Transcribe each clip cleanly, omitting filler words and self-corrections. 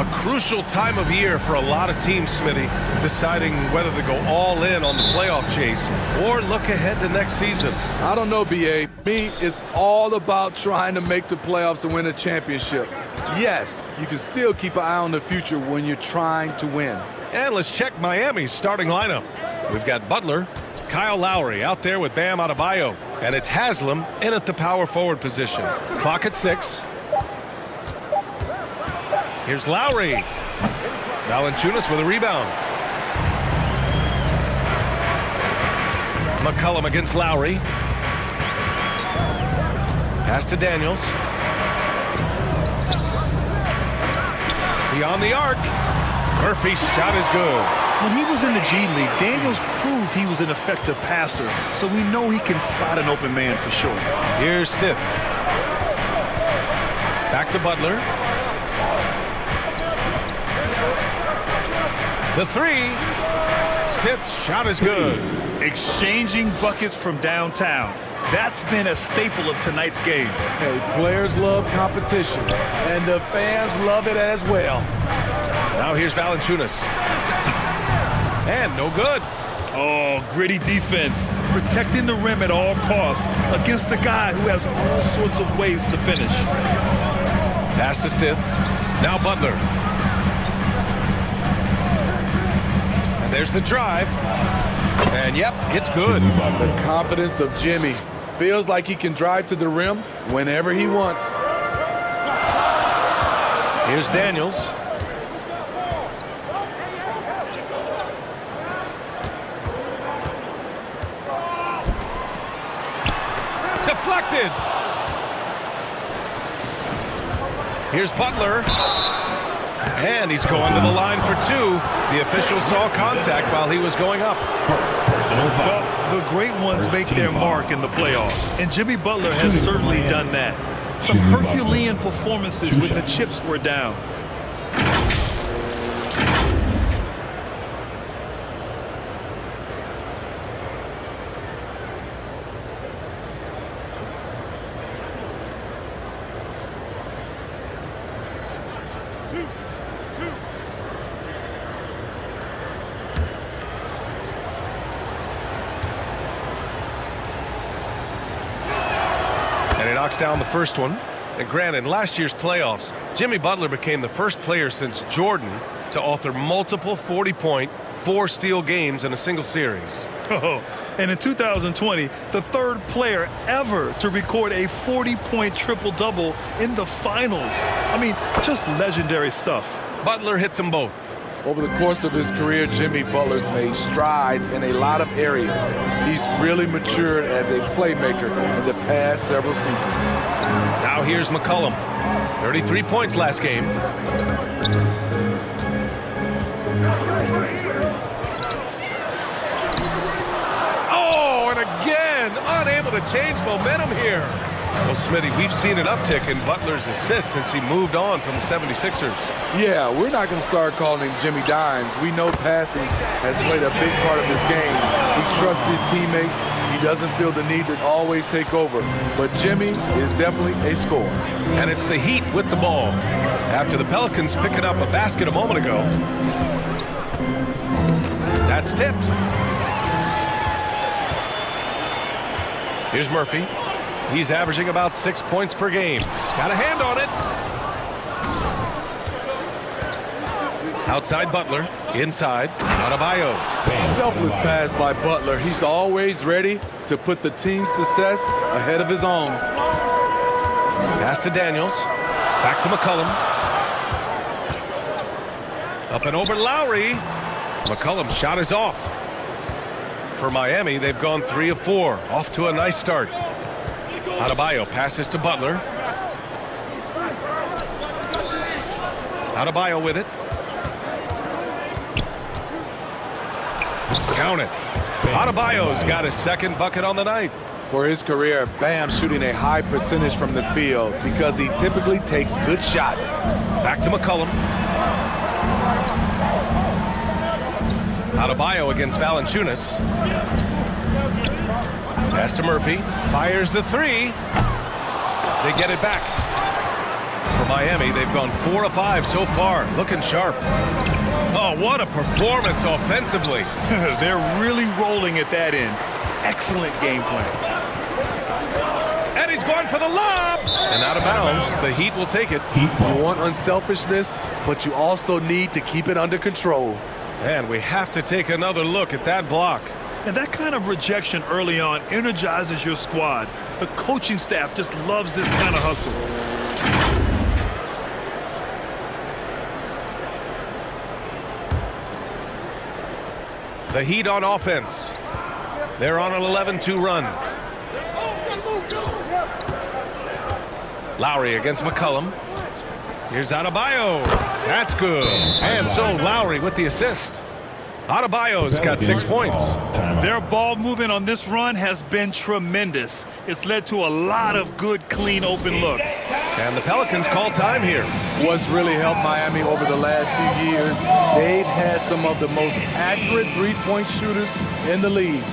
A crucial time of year for a lot of teams, Smitty, deciding whether to go all in on the playoff chase or look ahead to next season. I don't know, B.A. Me, it's all about trying to make the playoffs and win a championship. Yes, you can still keep an eye on the future when you're trying to win. And let's check Miami's starting lineup. We've got Butler, Kyle Lowry out there with Bam Adebayo, and it's Haslam in at the power forward position. Clock at 6. Here's Lowry. Valanciunas with a rebound. McCollum against Lowry. Pass to Daniels. Beyond the arc. Murphy's shot is good. When he was in the G League, Daniels proved he was an effective passer, so we know he can spot an open man for sure. Here's Stith. Back to Butler. The 3. Stith's shot is good. Exchanging buckets from downtown. That's been a staple of tonight's game. Hey, players love competition, and the fans love it as well. Now here's Valanciunas. And no good. Oh, gritty defense. Protecting the rim at all costs against a guy who has all sorts of ways to finish. Pass to Stith. Now Butler. And there's the drive. And yep, it's good. The confidence of Jimmy. Feels like he can drive to the rim whenever he wants. Here's Daniels. Deflected. Here's Butler. And he's going to the line for 2. The official saw contact while he was going up. Well, the great ones make their mark in the playoffs, and Jimmy Butler has certainly done that. Some Herculean performances when the chips were down. And he knocks down the first one. And granted, in last year's playoffs, Jimmy Butler became the first player since Jordan to author multiple 40-point, 4-steal games in a single series. Oh, and in 2020, the third player ever to record a 40-point triple-double in the finals. I mean, just legendary stuff. Butler hits them both. Over the course of his career, Jimmy Butler's made strides in a lot of areas. He's really matured as a playmaker in the past several seasons. Now here's McCollum. 33 points last game. Oh, and again, unable to change momentum here. Well, Smitty, we've seen an uptick in Butler's assists since he moved on from the 76ers. Yeah, we're not going to start calling him Jimmy Dimes. We know passing has played a big part of his game. He trusts his teammate. He doesn't feel the need to always take over. But Jimmy is definitely a scorer. And it's the Heat with the ball. After the Pelicans picking up a basket a moment ago. That's tipped. Here's Murphy. He's averaging about 6 points per game. Got a hand on it. Outside Butler. Inside. Adebayo. Selfless pass by Butler. He's always ready to put the team's success ahead of his own. Pass to Daniels. Back to McCollum. Up and over Lowry. McCollum's shot is off. For Miami, they've gone 3 of 4. Off to a nice start. Adebayo passes to Butler. Adebayo with it. Count it. Adebayo's got his second bucket on the night. For his career, Bam shooting a high percentage from the field because he typically takes good shots. Back to McCollum. Adebayo against Valanciunas. Pass to Murphy. Fires the 3. They get it back. For Miami. They've gone 4 of 5 so far. Looking sharp. Oh, what a performance offensively. They're really rolling at that end. Excellent game plan. And he's going for the lob. And out of bounds. The Heat will take it. You want unselfishness, but you also need to keep it under control. And we have to take another look at that block. And that kind of rejection early on energizes your squad. The coaching staff just loves this kind of hustle. The Heat on offense. They're on an 11-2 run. Lowry against McCollum. Here's Adebayo. That's good. And so Lowry with the assist. Adebayo's got 6 points. Their ball movement on this run has been tremendous. It's led to a lot of good, clean, open looks. And the Pelicans call time here. What's really helped Miami over the last few years, they've had some of the most accurate three-point shooters in the league.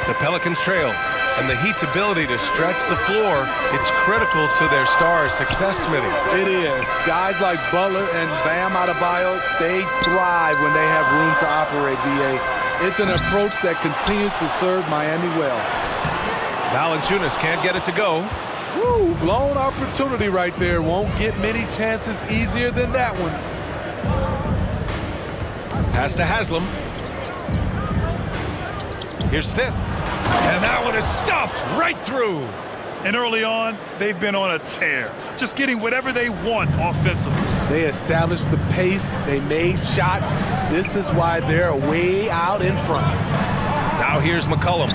The Pelicans trail, and the Heat's ability to stretch the floor, it's critical to their star success, Smitty. It is. Guys like Butler and Bam Adebayo, they thrive when they have room to operate, B.A. It's an approach that continues to serve Miami well. Valanciunas can't get it to go. Woo, blown opportunity right there. Won't get many chances easier than that one. Pass to Haslam. Here's Stith. And that one is stuffed right through. And early on, they've been on a tear, just getting whatever they want offensively. They established the pace. They made shots. This is why they're way out in front. Now here's McCollum.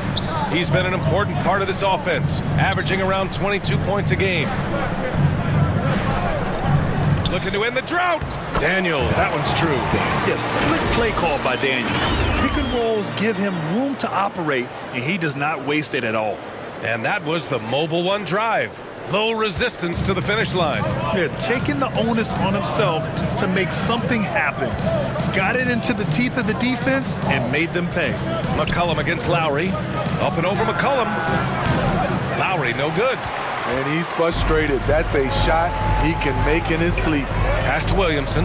He's been an important part of this offense, averaging around 22 points a game. Looking to end the drought. Daniels, that one's true. Yes, slick play call by Daniels. Pick and rolls give him room to operate, and he does not waste it at all. And that was the mobile one drive. Low resistance to the finish line. Yeah, taking the onus on himself to make something happen. Got it into the teeth of the defense and made them pay. McCollum against Lowry. Up and over McCollum. Lowry, no good. And he's frustrated. That's a shot he can make in his sleep. Pass to Williamson.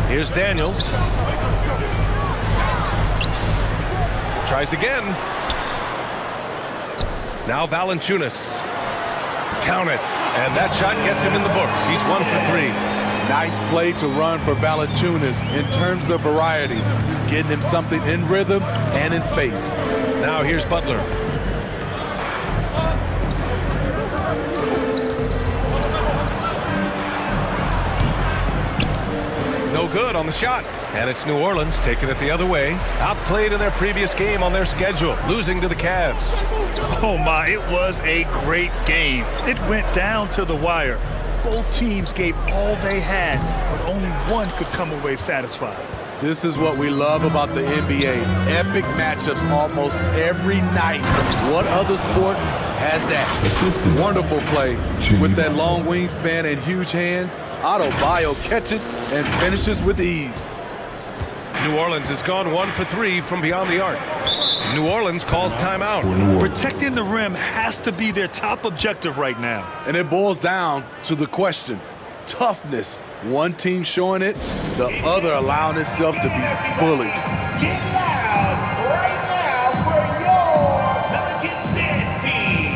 Here's Daniels. Tries again. Now Valanciunas. Count it. And that shot gets him in the books. He's 1 for 3. Nice play to run for Valanciunas in terms of variety. Getting him something in rhythm and in space. Now here's Butler. No good on the shot. And it's New Orleans taking it the other way. Outplayed in their previous game on their schedule, losing to the Cavs. Oh my, it was a great game. It went down to the wire. Both teams gave all they had, but only one could come away satisfied. This is what we love about the NBA. Epic matchups almost every night. What other sport has that? Wonderful play. With that long wingspan and huge hands, Adebayo catches and finishes with ease. New Orleans has gone 1 for 3 from beyond the arc. New Orleans calls timeout. Protecting the rim has to be their top objective right now. And it boils down to the question. Toughness. One team showing it, the other allowing itself to be bullied. Get loud right now for your Pelicans dance team.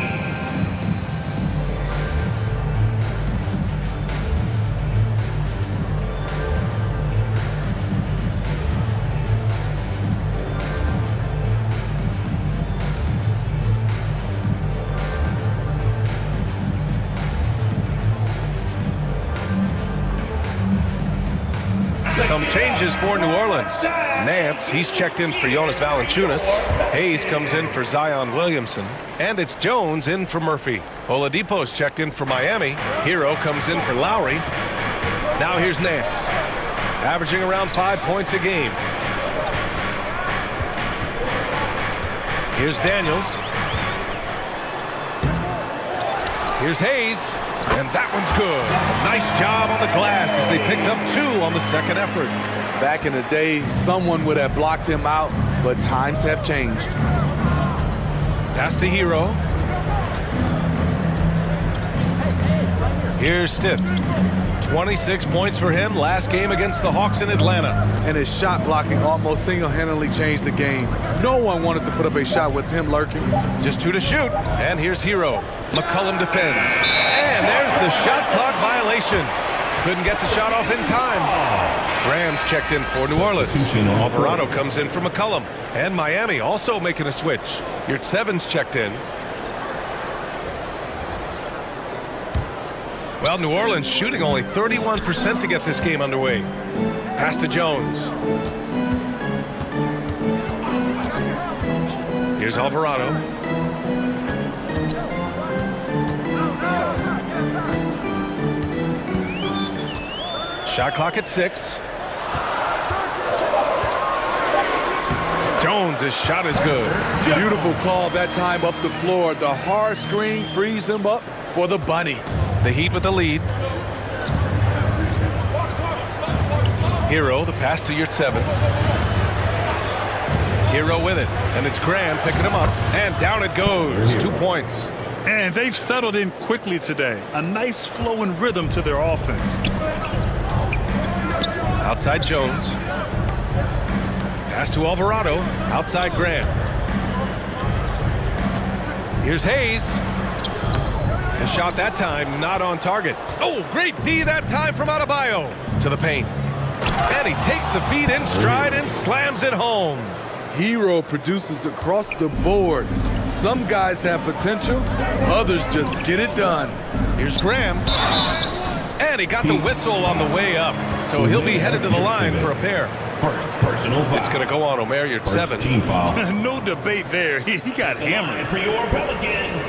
Some changes for New Orleans. Nance, he's checked in for Jonas Valanciunas. Hayes comes in for Zion Williamson. And it's Jones in for Murphy. Oladipo's checked in for Miami. Hero comes in for Lowry. Now here's Nance, averaging around 5 points a game. Here's Daniels. Here's Hayes, and that one's good. Nice job on the glass as they picked up 2 on the second effort. Back in the day, someone would have blocked him out, but times have changed. Pass to Hero. Here's Stith. 26 points for him last game against the Hawks in Atlanta. And his shot blocking almost single-handedly changed the game. No one wanted to put up a shot with him lurking. Just 2 to shoot. And here's Hero. McCollum defends. And there's the shot clock violation. Couldn't get the shot off in time. Graham's checked in for New Orleans. Alvarado comes in for McCollum. And Miami also making a switch. Yurtsevens checked in. Well, New Orleans shooting only 31% to get this game underway. Pass to Jones. Here's Alvarado. Shot clock at 6. Jones' shot is good. Beautiful call that time up the floor. The hard screen frees him up for the bunny. The Heat with the lead. Hero, the pass to Yurtseven. Hero with it, and it's Graham picking him up, and down it goes. 2 points. And they've settled in quickly today. A nice flowing rhythm to their offense. Outside Jones. Pass to Alvarado. Outside Graham. Here's Hayes. The shot that time not on target. Oh, great D that time from Adebayo. To the paint. And he takes the feed in stride and slams it home. Hero produces across the board. Some guys have potential, others just get it done. Here's Graham. And he got the whistle on the way up. So he'll be headed to the line for a pair. First personal foul. It's going to go on Omer Yurtseven. Team foul. No debate there. He got hammered. And for your Pelicans,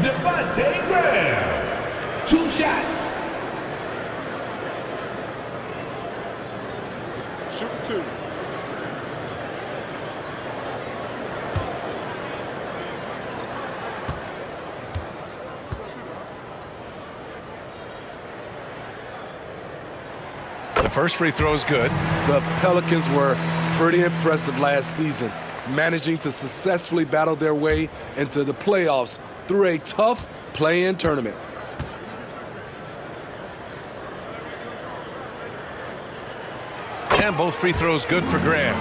Devontae Graham. 2 shots. Shoot 2. The first free throw is good. The Pelicans were pretty impressive last season, managing to successfully battle their way into the playoffs through a tough play-in tournament. And both free throws good for Graham.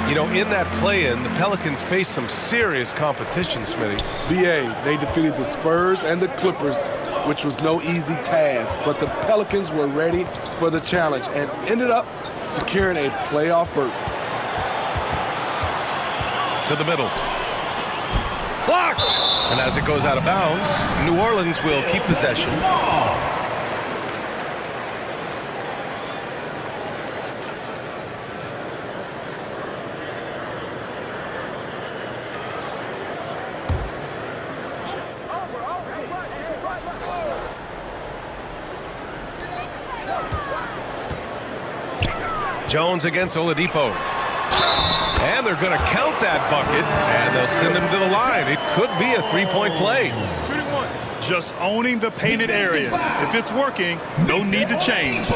You know, in that play-in, the Pelicans faced some serious competition, Smitty. BA, they defeated the Spurs and the Clippers, which was no easy task, but the Pelicans were ready for the challenge and ended up securing a playoff berth. To the middle. Blocked! And as it goes out of bounds, New Orleans will keep possession. Jones against Oladipo. And they're going to count that bucket, and they'll send him to the line. It could be a three-point play. Just owning the painted area. If it's working, no need to change.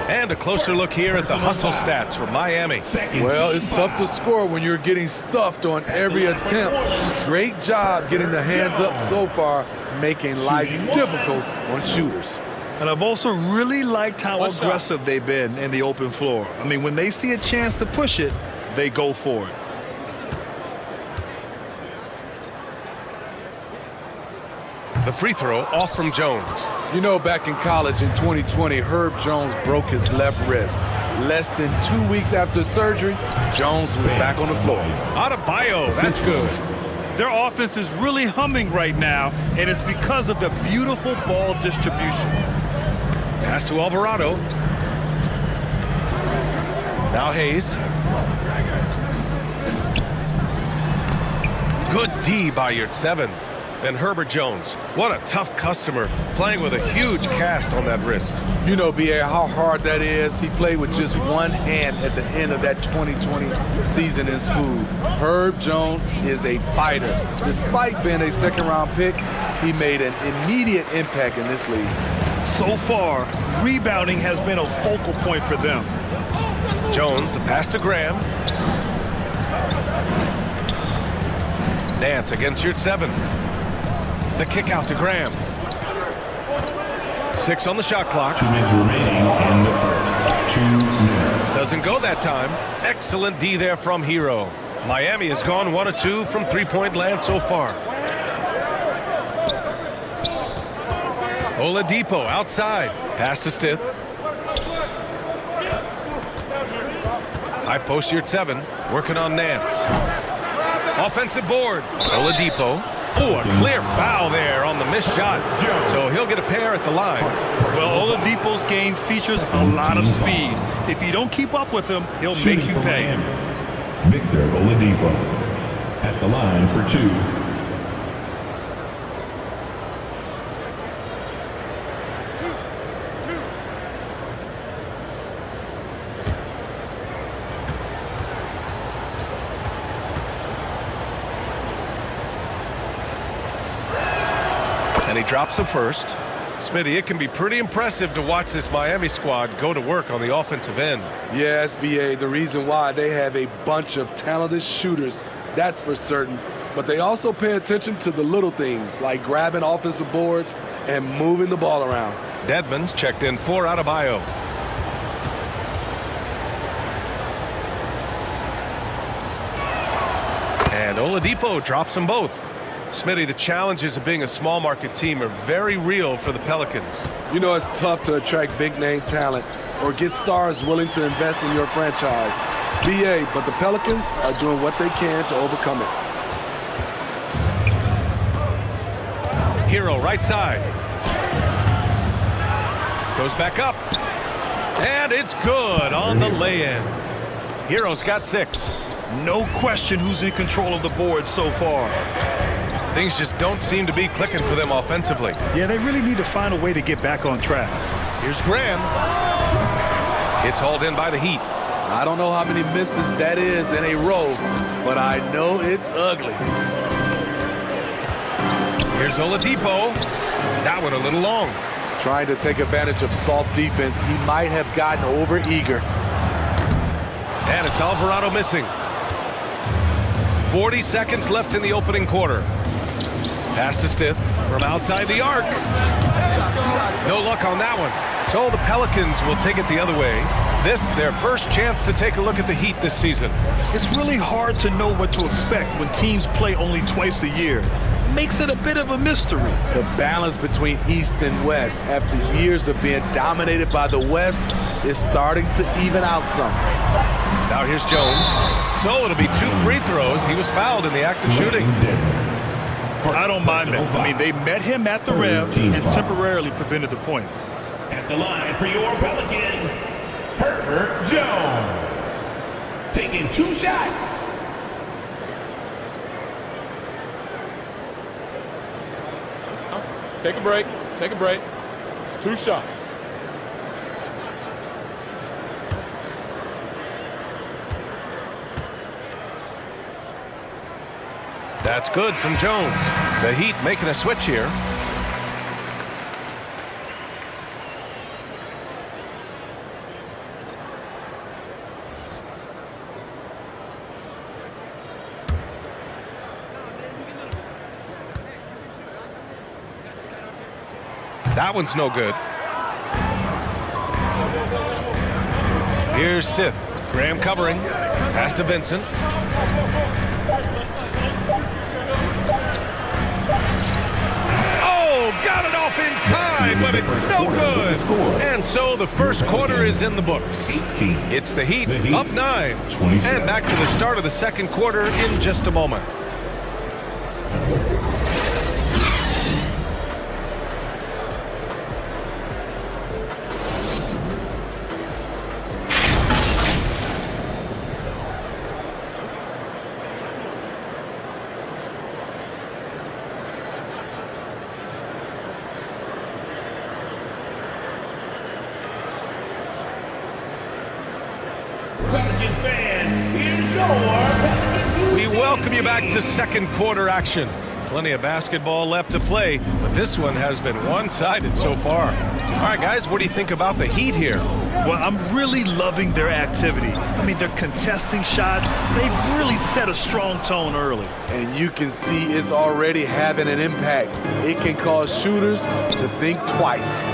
And a closer look here at the hustle stats for Miami. Well, it's tough to score when you're getting stuffed on every attempt. Great job getting the hands up so far, making life difficult on shooters. And I've also really liked how aggressive they've been in the open floor. I mean, when they see a chance to push it, they go for it. The free throw off from Jones. You know, back in college in 2020, Herb Jones broke his left wrist. Less than 2 weeks after surgery, Jones was back on the floor. Adebayo, that's good. Their offense is really humming right now, and it's because of the beautiful ball distribution. Pass to Alvarado. Now Hayes. Good D by Yurtseven. And Herbert Jones, what a tough customer, playing with a huge cast on that wrist. You know, B.A., how hard that is. He played with just one hand at the end of that 2020 season in school. Herb Jones is a fighter. Despite being a second-round pick, he made an immediate impact in this league. So far, rebounding has been a focal point for them. Jones, the pass to Graham. Nance against your 7. The kick out to Graham. 6 on the shot clock. 2 minutes remaining in the first. 2 minutes. Doesn't go that time. Excellent D there from Hero. Miami has gone 1 of 2 from three-point land so far. Oladipo outside. Pass to Stith. High post your 7. Working on Nance. Offensive board. Oladipo. Oh, a clear foul there on the missed shot. So he'll get a pair at the line. Well, Oladipo's game features a lot of speed. If you don't keep up with him, he'll make you pay. Victor Oladipo at the line for 2. And he drops the first. Smitty, it can be pretty impressive to watch this Miami squad go to work on the offensive end. Yes, B.A., the reason why they have a bunch of talented shooters, that's for certain. But they also pay attention to the little things, like grabbing offensive boards and moving the ball around. Dedmon's checked in for Adebayo. And Oladipo drops them both. Smitty, the challenges of being a small market team are very real for the Pelicans. You know, it's tough to attract big name talent or get stars willing to invest in your franchise. BA, but the Pelicans are doing what they can to overcome it. Hero right side. Goes back up. And it's good on the lay-in. Hero's got 6. No question who's in control of the board so far. Things just don't seem to be clicking for them offensively. Yeah, they really need to find a way to get back on track. Here's Graham. It's hauled in by the Heat. I don't know how many misses that is in a row, but I know it's ugly. Here's Oladipo. That one a little long. Trying to take advantage of soft defense, he might have gotten over-eager. And it's Alvarado missing. 40 seconds left in the opening quarter. Pass to Stith from outside the arc. No luck on that one. So the Pelicans will take it the other way. This, their first chance to take a look at the Heat this season. It's really hard to know what to expect when teams play only twice a year. Makes it a bit of a mystery. The balance between East and West after years of being dominated by the West is starting to even out some. Now here's Jones. So it'll be 2 free throws. He was fouled in the act of shooting. I don't mind that. I mean, they met him at the rim and temporarily prevented the points. At the line for your Pelicans, Herbert Jones. Taking 2 shots. Take a break. Take a break. 2 shots. That's good from Jones. The Heat making a switch here. That one's no good. Here's Stith. Graham covering. Pass to Vincent. Got it off in time, but it's no good. And so the first quarter is in the books. It's the Heat up 9. And back to the start of the second quarter in just a moment. Pelicans fans, here's your Pelicans. We welcome you back to second quarter action. Plenty of basketball left to play, but this one has been one-sided so far. All right, guys, what do you think about the Heat here? Well, I'm really loving their activity. I mean, they're contesting shots. They've really set a strong tone early. And you can see it's already having an impact. It can cause shooters to think twice.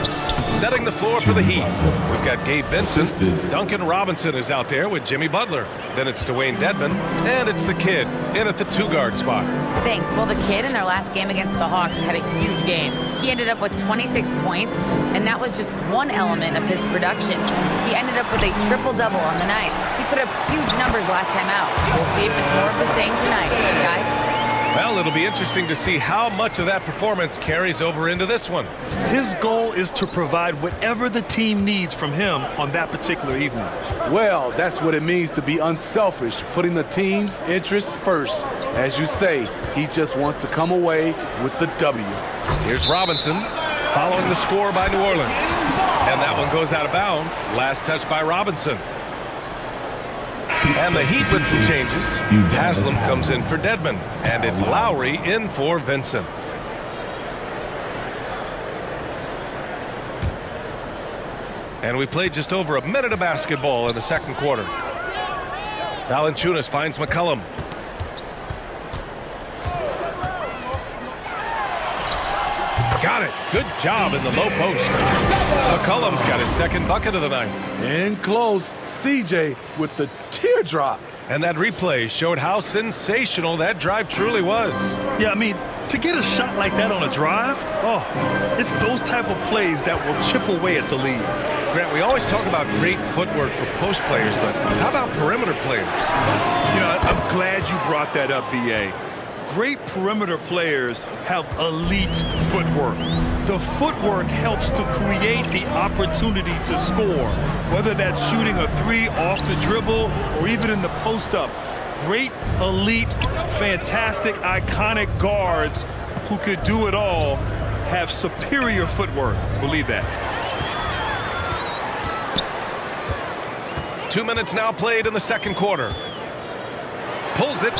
Setting the floor for the Heat. We've got Gabe Vincent. Duncan Robinson is out there with Jimmy Butler. Then it's Dwayne Dedmon, and it's the kid in at the two-guard spot. Thanks. Well, the kid in their last game against the Hawks had a huge game. He ended up with 26 points, and that was just one element of his production. He ended up with a triple-double on the night. He put up huge numbers last time out. We'll see if it's more of the same tonight, guys. Well, it'll be interesting to see how much of that performance carries over into this one. His goal is to provide whatever the team needs from him on that particular evening. Well, that's what it means to be unselfish, putting the team's interests first. As you say, he just wants to come away with the W. Here's Robinson following the score by New Orleans. And that one goes out of bounds. Last touch by Robinson. And the Heat with some changes. Haslam comes in for Dedmon. And it's Lowry in for Vincent. And we played just over a minute of basketball in the second quarter. Valanciunas finds McCollum. Got it. Good job in the low post. McCollum's got his second bucket of the night. In close, CJ with the teardrop. And that replay showed how sensational that drive truly was. Yeah, I mean, to get a shot like that on a drive, oh, it's those type of plays that will chip away at the lead. Grant, we always talk about great footwork for post players, but how about perimeter players? You know, I'm glad you brought that up, B.A. Great perimeter players have elite footwork. The footwork helps to create the opportunity to score, whether that's shooting a three off the dribble or even in the post-up. Great, elite, fantastic, iconic guards who could do it all have superior footwork. Believe that. 2 minutes now played in the second quarter. Pulls it.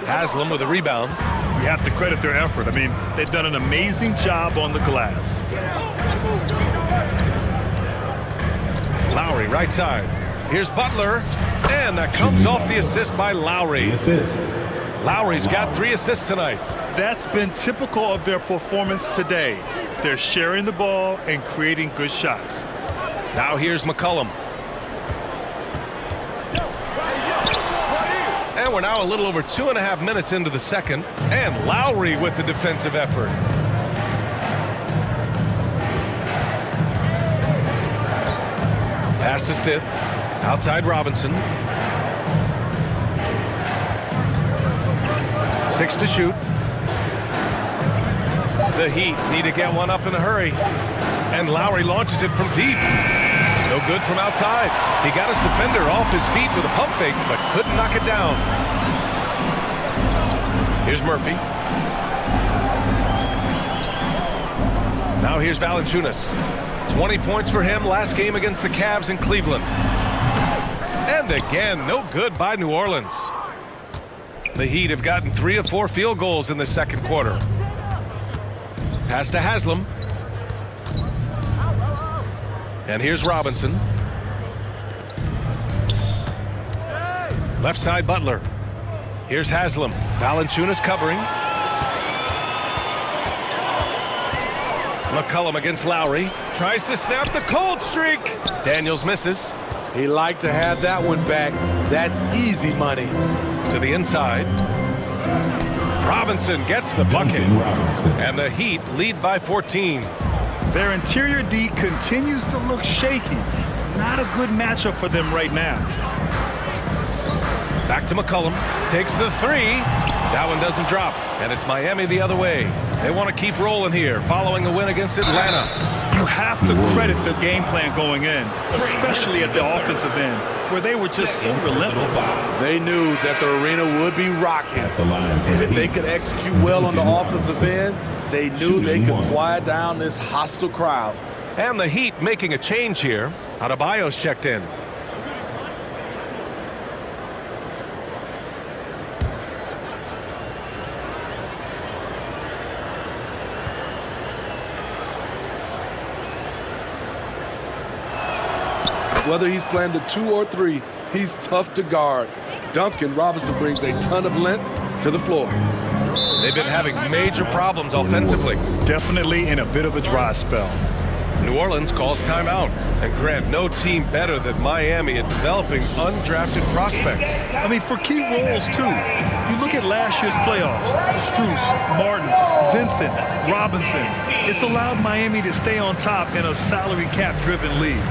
Haslam with a rebound. You have to credit their effort. I mean, they've done an amazing job on the glass. Lowry right side. Here's Butler. And that comes off the assist by Lowry. Lowry's got 3 assists tonight. That's been typical of their performance today. They're sharing the ball and creating good shots. Now here's McCollum. And we're now a little over 2.5 minutes into the second. And Lowry with the defensive effort. Pass to Stith. Outside Robinson. 6 to shoot. The Heat need to get one up in a hurry. And Lowry launches it from deep. No good from outside. He got his defender off his feet with a pump fake, but couldn't knock it down. Here's Murphy. Now here's Valanciunas. 20 points for him last game against the Cavs in Cleveland. And again, no good by New Orleans. The Heat have gotten 3 of 4 field goals in the second quarter. Pass to Haslam. And here's Robinson. Left side Butler. Here's Haslam. Valanciunas covering. McCollum against Lowry. Tries to snap the cold streak. Daniels misses. He liked to have that one back. That's easy money. To the inside. Robinson gets the bucket. And the Heat lead by 14. Their interior D continues to look shaky. Not a good matchup for them right now. Back to McCollum. Takes the 3. That one doesn't drop. And it's Miami the other way. They want to keep rolling here following a win against Atlanta. You have to credit the game plan going in, especially at the offensive end, where they were just so relentless. They knew that the arena would be rocking. And if they could execute well on the offensive end, they knew they could quiet down this hostile crowd. And the Heat making a change here. Adebayo's checked in. Whether he's playing the 2 or 3, he's tough to guard. Duncan Robinson brings a ton of length to the floor. They've been having major problems offensively. Definitely in a bit of a dry spell. New Orleans calls timeout. And Grant, no team better than Miami at developing undrafted prospects. I mean, for key roles, too. You look at last year's playoffs. Strus, Martin, Vincent, Robinson. It's allowed Miami to stay on top in a salary cap-driven league.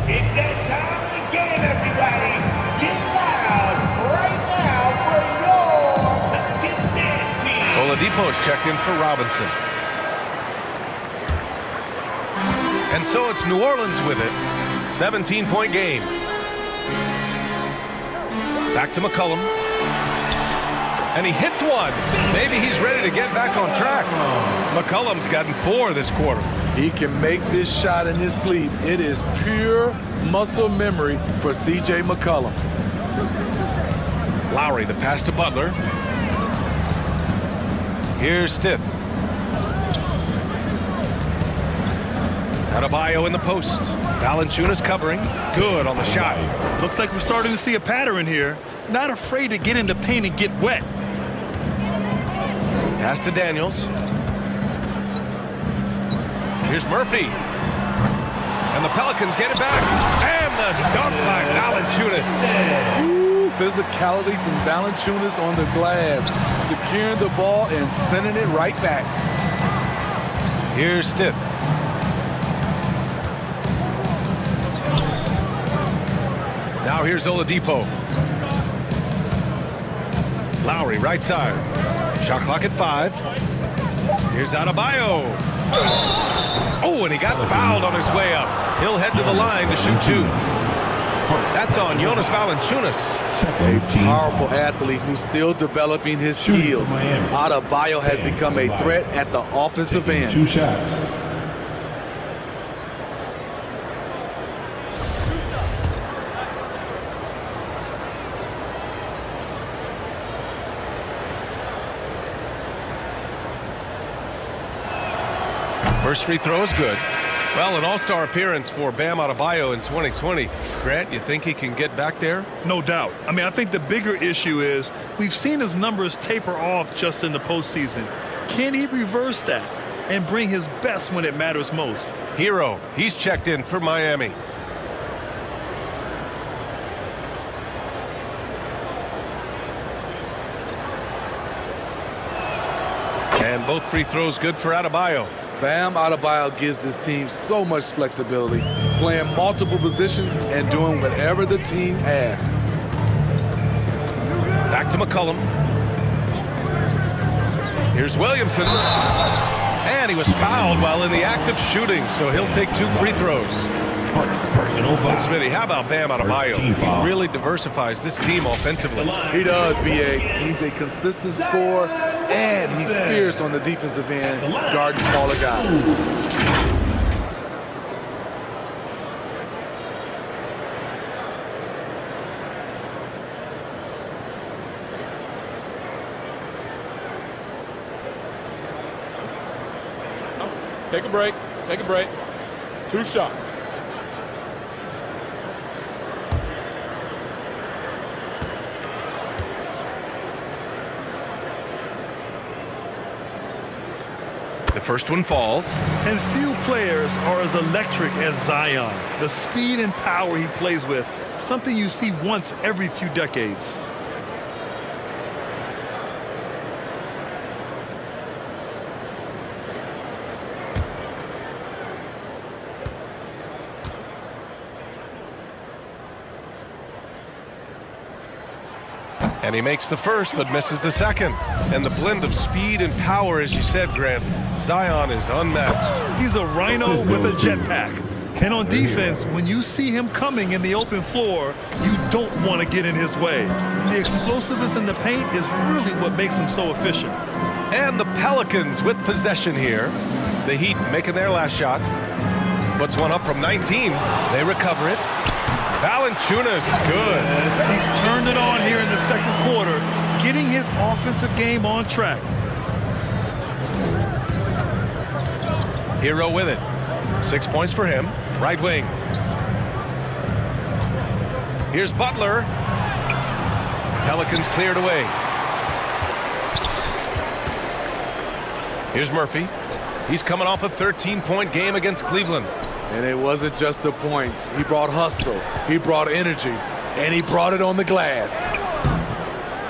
It's that time again, everybody. Get loud right now for your Pelicans dance team. Oladipo's checked in for Robinson. And so it's New Orleans with it. 17-point game. Back to McCollum. And he hits one. Maybe he's ready to get back on track. McCollum's gotten 4 this quarter. He can make this shot in his sleep. It is pure muscle memory for C.J. McCollum. Lowry, the pass to Butler. Here's Stith. Adebayo in the post. Valanciunas covering. Good on the shot. Looks like we're starting to see a pattern here. Not afraid to get in the paint and get wet. Pass to Daniels. Here's Murphy. And the Pelicans get it back. And the dunk by Valanciunas. Ooh, physicality from Valanciunas on the glass. Securing the ball and sending it right back. Here's Stith. Now here's Oladipo. Lowry, right side. Shot clock at 5. Here's Adebayo. Oh, and he got fouled on his way up. He'll head to the line to shoot 2. That's on Jonas Valanciunas. A powerful athlete who's still developing his skills. Adebayo has become a threat at the offensive end. 2 shots. First free throw is good. Well, an all-star appearance for Bam Adebayo in 2020. Grant, you think he can get back there? No doubt. I mean, I think the bigger issue is we've seen his numbers taper off just in the postseason. Can he reverse that and bring his best when it matters most? Hero, he's checked in for Miami. And both free throws good for Adebayo. Bam Adebayo gives his team so much flexibility, playing multiple positions and doing whatever the team asks. Back to McCollum. Here's Williamson. And he was fouled while in the act of shooting, so he'll take 2 free throws. Personal foul. And Smitty, how about Bam Adebayo? He really diversifies this team offensively. He does, B.A. He's a consistent scorer, and he's fierce on the defensive end, guarding smaller guys. Take a break. Take a break. 2 shots. The first one falls. And few players are as electric as Zion. The speed and power he plays with, something you see once every few decades. And he makes the first, but misses the second. And the blend of speed and power, as you said, Grant, Zion is unmatched. He's a rhino with a jetpack. And on defense, when you see him coming in the open floor, you don't want to get in his way. The explosiveness in the paint is really what makes him so efficient. And the Pelicans with possession here. The Heat making their last shot. Puts one up from 19. They recover it. Valanciunas, good. He's turned it on here in the second quarter. getting his offensive game on track. Hero with it. 6 points for him. Right wing. Here's Butler. Pelicans cleared away. Here's Murphy. He's coming off a 13-point game against Cleveland. And it wasn't just the points. He brought hustle, he brought energy, and he brought it on the glass.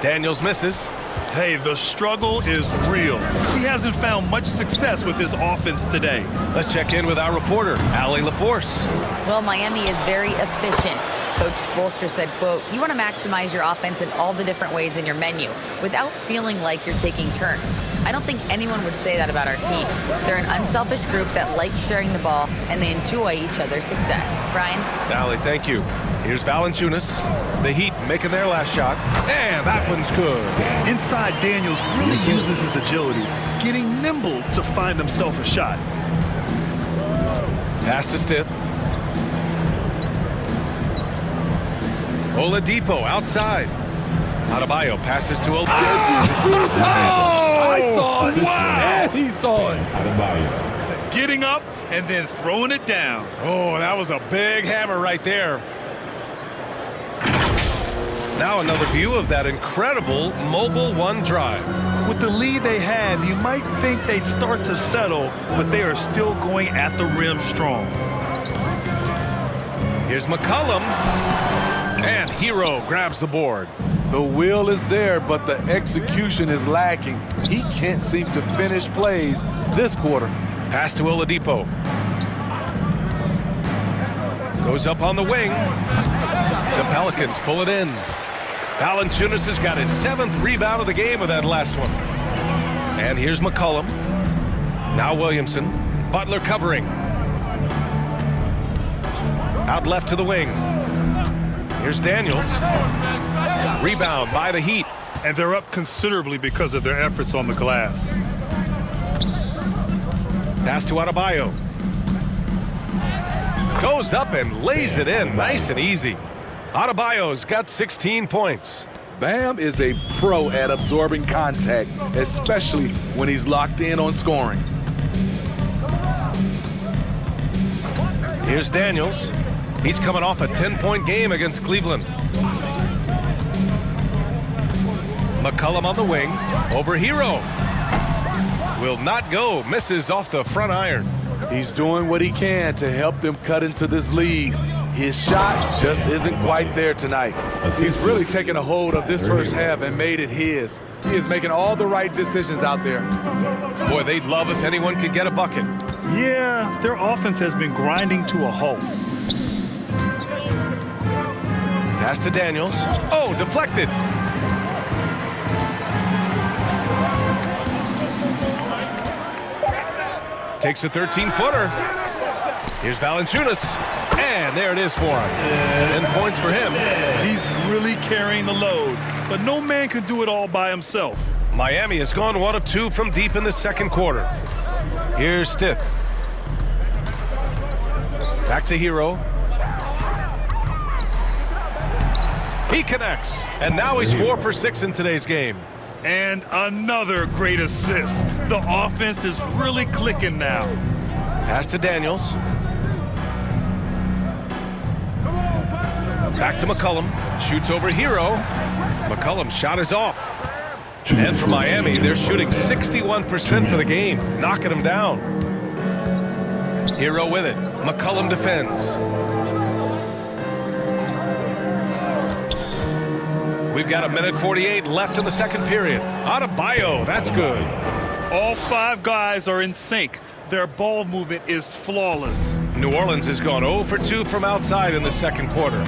Daniels misses. Hey, the struggle is real. He hasn't found much success with his offense today. Let's check in with our reporter, Allie LaForce. Well, Miami is very efficient. Coach Spoelstra said, quote, "You want to maximize your offense in all the different ways in your menu without feeling like you're taking turns." I don't think anyone would say that about our team. They're an unselfish group that likes sharing the ball, and they enjoy each other's success. Brian? Allie, thank you. Here's Valanciunas. The Heat making their last shot. And that one's good. Inside, Daniels really uses his agility, getting nimble to find himself a shot. Pass to Stith. Oladipo outside. Adebayo passes to Oladipo. I saw it. Wow. He saw it. Getting up and then throwing it down. Oh, that was a big hammer right there. Now another view of that incredible mobile one drive. With the lead they have, you might think they'd start to settle, but they are still going at the rim strong. Here's McCollum. And Hero grabs the board. The will is there, but the execution is lacking. He can't seem to finish plays this quarter. Pass to Oladipo. Goes up on the wing. The Pelicans pull it in. Valanciunas has got his 7th rebound of the game with that last one. And here's McCollum. Now Williamson. Butler covering. Out left to the wing. Here's Daniels. Rebound by the Heat. And they're up considerably because of their efforts on the glass. Pass to Adebayo. Goes up and lays it in nice and easy. Adebayo's got 16 points. Bam is a pro at absorbing contact, especially when he's locked in on scoring. Here's Daniels. He's coming off a 10-point game against Cleveland. McCollum on the wing. Over Hero. Will not go. Misses off the front iron. He's doing what he can to help them cut into this lead. His shot just isn't quite there tonight. He's really taken a hold of this first half and made it his. He is making all the right decisions out there. Boy, they'd love if anyone could get a bucket. Yeah, their offense has been grinding to a halt. Pass to Daniels. Oh, deflected. Takes a 13-footer. Here's Valanciunas. And there it is for him. 10 points for him. He's really carrying the load, but no man can do it all by himself. Miami has gone 1 of 2 from deep in the second quarter. Here's Stith. Back to Hero. He connects. And now he's 4 for 6 in today's game. And another great assist. The offense is really clicking now. Pass to Daniels. Back to McCollum. Shoots over Hero. McCollum's shot is off. And for Miami, they're shooting 61% for the game, knocking them down. Hero with it. McCollum defends. We've got 1:48 left in the second period. Adebayo, that's good. All 5 guys are in sync. Their ball movement is flawless. New Orleans has gone 0 for 2 from outside in the second quarter.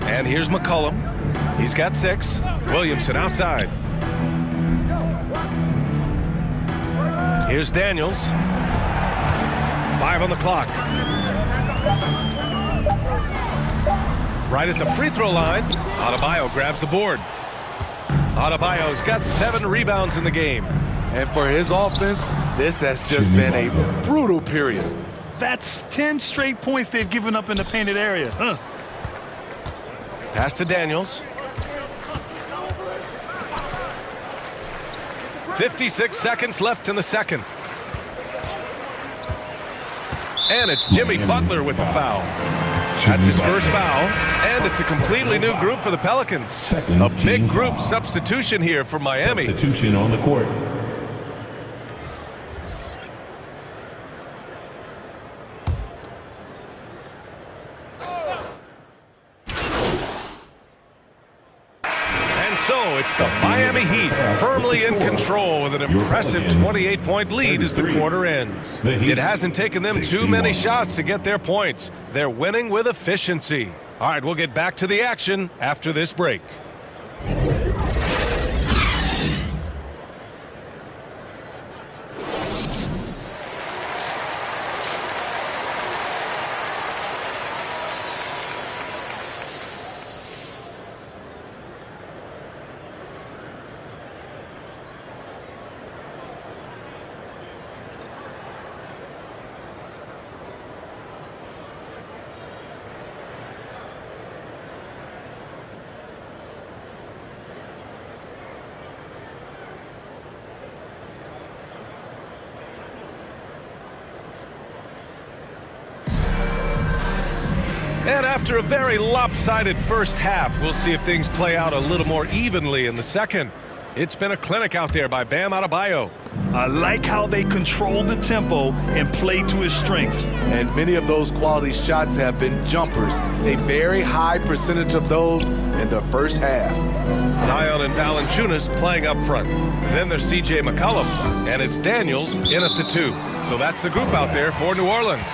And here's McCollum. He's got 6. Williamson outside. Here's Daniels. 5 on the clock. Right at the free throw line, Adebayo grabs the board. Adebayo's got 7 rebounds in the game. And for his offense, this has just been a brutal period. That's 10 straight points they've given up in the painted area. Pass to Daniels. 56 seconds left in the second. And it's Jimmy Butler with the foul. That's his first foul, and it's a completely new group for the Pelicans. A big group substitution here for Miami. Substitution on the court. So it's the Miami Heat firmly in control with an impressive 28-point lead as the quarter ends. It hasn't taken them too many shots to get their points. They're winning with efficiency. All right, we'll get back to the action after this break. And after a very lopsided first half, we'll see if things play out a little more evenly in the second. It's been a clinic out there by Bam Adebayo. I like how they control the tempo and play to his strengths. And many of those quality shots have been jumpers. A very high percentage of those in the first half. Zion and Valanciunas playing up front. Then there's C.J. McCollum, and it's Daniels in at the 2. So that's the group out there for New Orleans.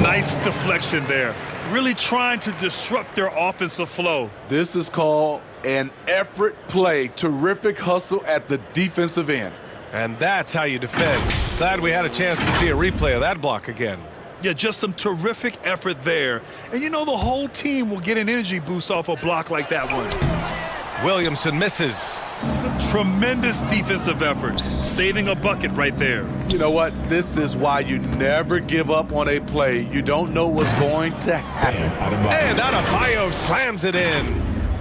Nice deflection there. Really trying to disrupt their offensive flow. This is called an effort play. Terrific hustle at the defensive end. And that's how you defend. Glad we had a chance to see a replay of that block again. Yeah, just some terrific effort there. And you know the whole team will get an energy boost off a block like that one. Williamson misses. Tremendous defensive effort. Saving a bucket right there. You know what? This is why you never give up on a play. You don't know what's going to happen. And Adebayo slams it in.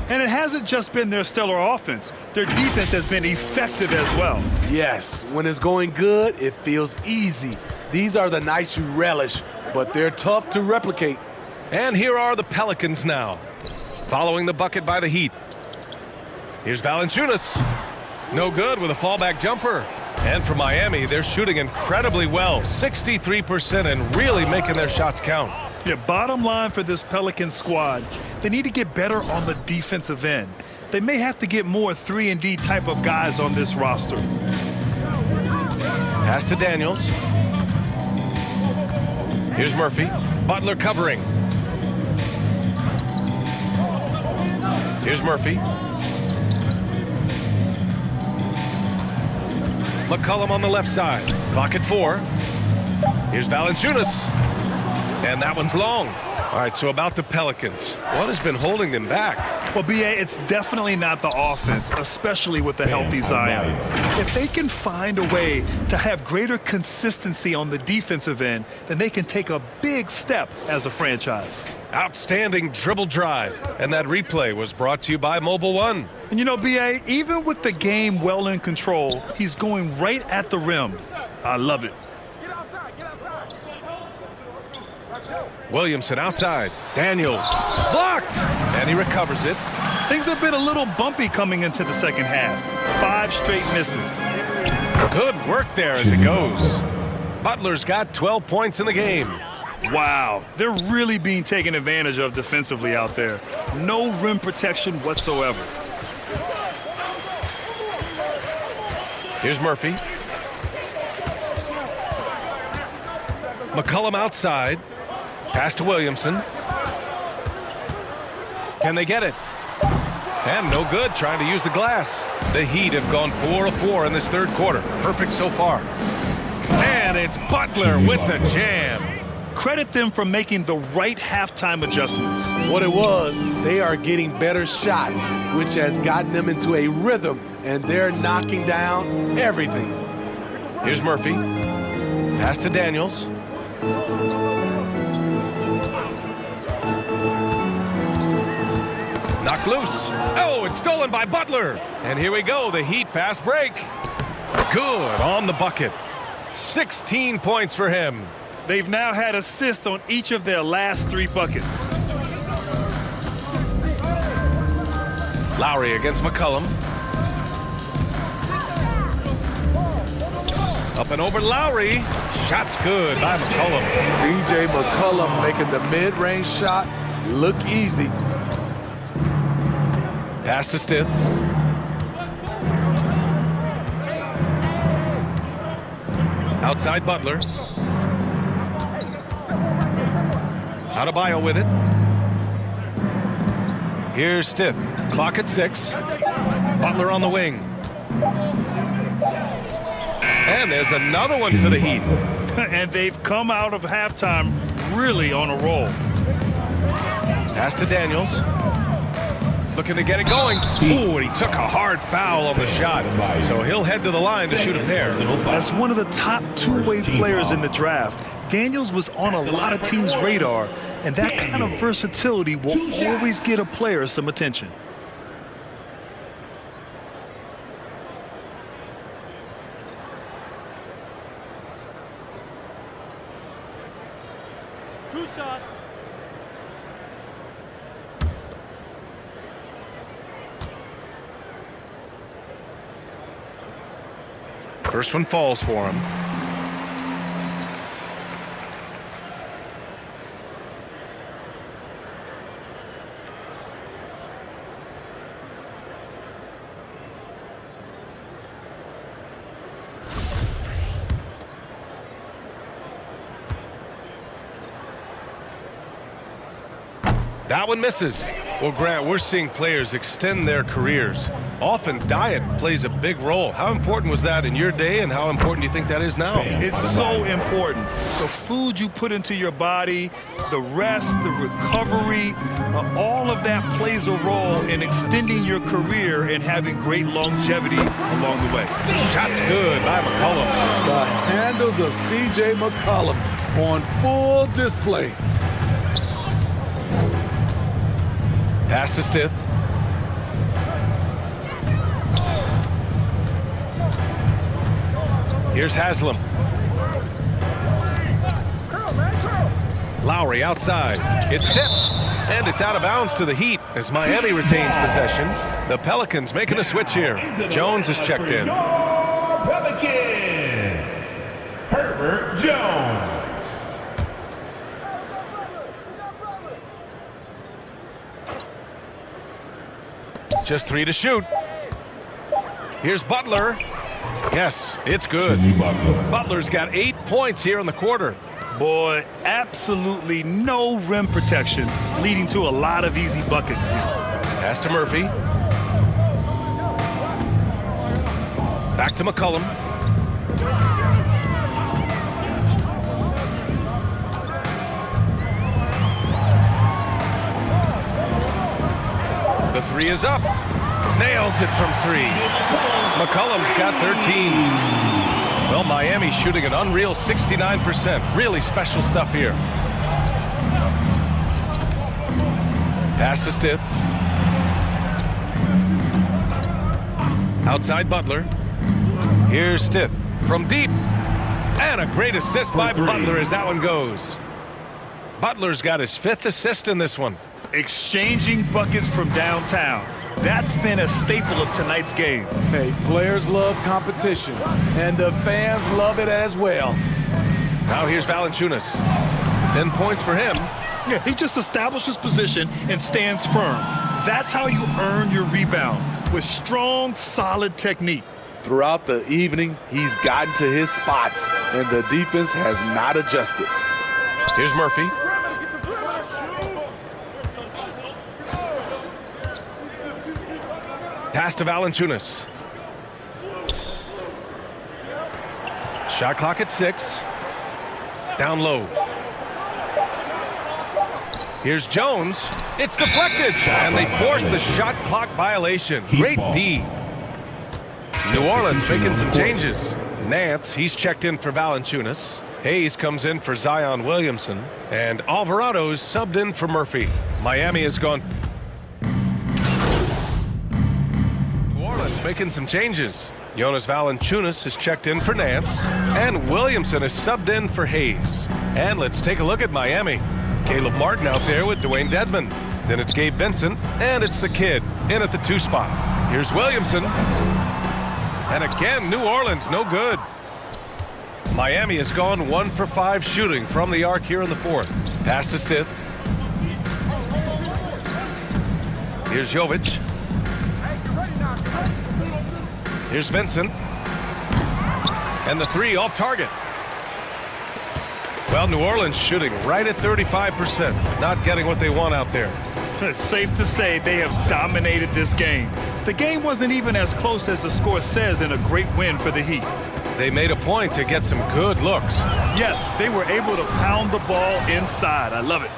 And it hasn't just been their stellar offense. Their defense has been effective as well. Yes, when it's going good, it feels easy. These are the nights you relish, but they're tough to replicate. And here are the Pelicans now, following the bucket by the Heat. Here's Valanciunas. No good with a fallback jumper. And for Miami, they're shooting incredibly well, 63%, and really making their shots count. Yeah, bottom line for this Pelicans squad, they need to get better on the defensive end. They may have to get more 3-and-D type of guys on this roster. Pass to Daniels. Here's Murphy. Butler covering. Here's Murphy. McCollum on the left side. Clock at 4. Here's Valanciunas. And that one's long. All right, so about the Pelicans. What has been holding them back? Well, B.A., it's definitely not the offense, especially with the healthy Zion. If they can find a way to have greater consistency on the defensive end, then they can take a big step as a franchise. Outstanding dribble drive. And that replay was brought to you by Mobile One. And you know, B.A., even with the game well in control, he's going right at the rim. I love it. Williamson outside. Daniels blocked, and he recovers it. Things have been a little bumpy coming into the second half. 5 straight misses. Good work there as it goes. Butler's got 12 points in the game. Wow, they're really being taken advantage of defensively out there. No rim protection whatsoever. Here's Murphy. McCollum outside. Pass to Williamson. Can they get it? And no good, trying to use the glass. The Heat have gone 4 of 4 in this third quarter. Perfect so far. And it's Butler with the jam. Credit them for making the right halftime adjustments. What it was, they are getting better shots, which has gotten them into a rhythm, and they're knocking down everything. Here's Murphy. Pass to Daniels. Knocked loose. Oh, it's stolen by Butler. And here we go, the Heat fast break. Good on the bucket. 16 points for him. They've now had assists on each of their last 3 buckets. Lowry against McCollum. Up and over Lowry. Shot's good by McCollum. C.J. McCollum making the mid-range shot look easy. Pass to Stith. Outside Butler. Adebayo with it. Here's Stith. Clock at 6. Butler on the wing. And there's another one for the Heat. And they've come out of halftime really on a roll. Pass to Daniels. Looking to get it going. Ooh, and he took a hard foul on the shot. So he'll head to the line to shoot a pair. As one of the top two-way players in the draft, Daniels was on a lot of teams' radar, and that kind of versatility will always get a player some attention. Two shots. First one falls for him. That one misses. Well, Grant, we're seeing players extend their careers. Often diet plays a big role. How important was that in your day, and how important do you think that is now? It's so important. The food you put into your body, the rest, the recovery, all of that plays a role in extending your career and having great longevity along the way. Shot's good by McCollum. The handles of C.J. McCollum on full display. Pass to Stith. Here's Haslam. Lowry outside. It's tipped. And it's out of bounds to the Heat as Miami retains possession. The Pelicans making a switch here. Jones is checked in. Pelicans, Herbert Jones. Just 3 to shoot. Here's Butler. Yes, it's good. Butler's got 8 points here in the quarter. Boy, absolutely no rim protection, leading to a lot of easy buckets here. Pass to Murphy. Back to McCollum. The 3 is up. Nails it from 3. McCollum's got 13. Well, Miami's shooting an unreal 69%. Really special stuff here. Pass to Stith. Outside Butler. Here's Stith from deep. And a great assist by Butler as that one goes. Butler's got his 5th assist in this one. Exchanging buckets from downtown. That's been a staple of tonight's game. Hey, players love competition, and the fans love it as well. Now here's Valanciunas. 10 points for him. Yeah, he just establishes position and stands firm. That's how you earn your rebound, with strong, solid technique. Throughout the evening, he's gotten to his spots, and the defense has not adjusted. Here's Murphy. Pass to Valanciunas. Shot clock at 6. Down low. Here's Jones. It's deflected. And they forced the shot clock violation. Great D. New Orleans making some changes. Nance, he's checked in for Valanciunas. Hayes comes in for Zion Williamson. And Alvarado's subbed in for Murphy. Miami has gone making some changes. Jonas Valanciunas is checked in for Nance, and Williamson is subbed in for Hayes. And let's take a look at Miami. Caleb Martin out there with Dwayne Dedmon. Then it's Gabe Vincent, and it's the kid in at the 2 spot. Here's Williamson. And again, New Orleans, no good. Miami has gone 1 for 5 shooting from the arc here in the 4th. Pass to Stith. Here's Jovic. Here's Vincent. And the 3 off target. Well, New Orleans shooting right at 35%. Not getting what they want out there. It's safe to say they have dominated this game. The game wasn't even as close as the score says in a great win for the Heat. They made a point to get some good looks. Yes, they were able to pound the ball inside. I love it.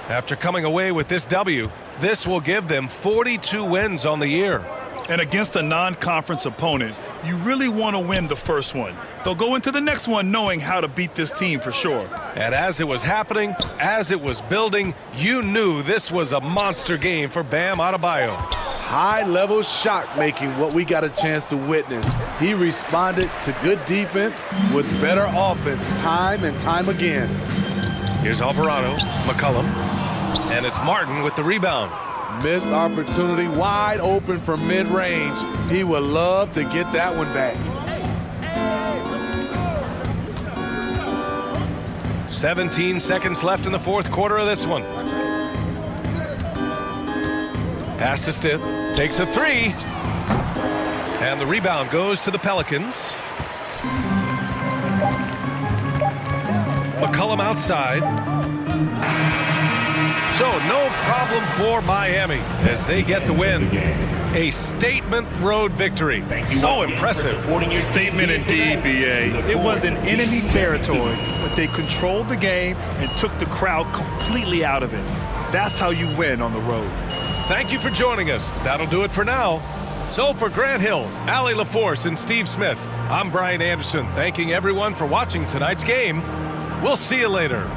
After coming away with this W, this will give them 42 wins on the year. And against a non-conference opponent, you really want to win the first one. They'll go into the next one knowing how to beat this team for sure. And as it was happening, as it was building, you knew this was a monster game for Bam Adebayo. High-level shot making, what we got a chance to witness. He responded to good defense with better offense time and time again. Here's Alvarado, McCollum, and it's Martin with the rebound. Missed opportunity, wide open from mid-range. He would love to get that one back. 17 seconds left in the 4th quarter of this one. Pass to Stith, takes a 3. And the rebound goes to the Pelicans. McCollum outside. So no problem for Miami as they get the win. A statement road victory. So impressive. Statement indeed, B.A. It was in enemy territory, but they controlled the game and took the crowd completely out of it. That's how you win on the road. Thank you for joining us. That'll do it for now. So for Grant Hill, Allie LaForce, and Steve Smith, I'm Brian Anderson, thanking everyone for watching tonight's game. We'll see you later.